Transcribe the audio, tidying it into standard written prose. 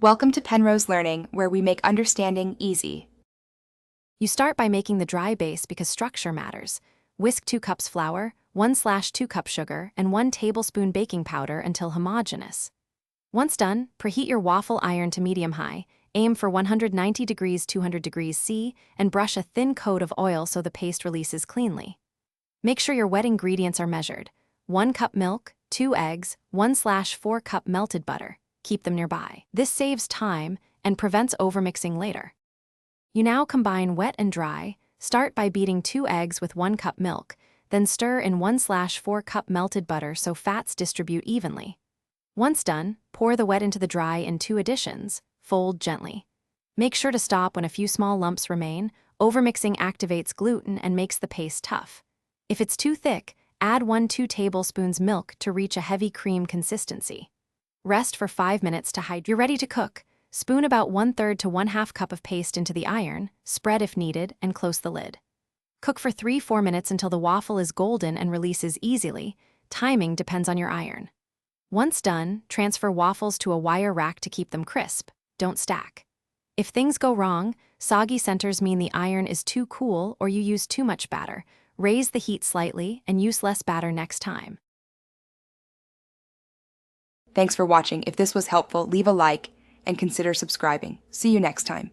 Welcome to Penrose Learning, where we make understanding easy. You start by making the dry base because structure matters. Whisk 2 cups flour, 1/2 cup sugar, and 1 tablespoon baking powder until homogeneous. Once done, preheat your waffle iron to medium-high, aim for 190 degrees 200 degrees C, and brush a thin coat of oil so the paste releases cleanly. Make sure your wet ingredients are measured. 1 cup milk, 2 eggs, 1/4 cup melted butter. Keep them nearby. This saves time and prevents overmixing later. You now combine wet and dry. Start by beating 2 eggs with 1 cup milk, then stir in 1/4 cup melted butter so fats distribute evenly. Once done, pour the wet into the dry in 2 additions. Fold gently. Make sure to stop when a few small lumps remain. Overmixing activates gluten and makes the paste tough. If it's too thick, add 1-2 tablespoons milk to reach a heavy cream consistency. Rest for 5 minutes to hydrate. You're ready to cook. Spoon about 1/3 to 1/2 cup of paste into the iron, spread if needed, and close the lid. Cook for 3-4 minutes until the waffle is golden and releases easily. Timing depends on your iron. Once done, transfer waffles to a wire rack to keep them crisp. Don't stack. If things go wrong, soggy centers mean the iron is too cool or you use too much batter. Raise the heat slightly and use less batter next time. Thanks for watching. If this was helpful, leave a like and consider subscribing. See you next time.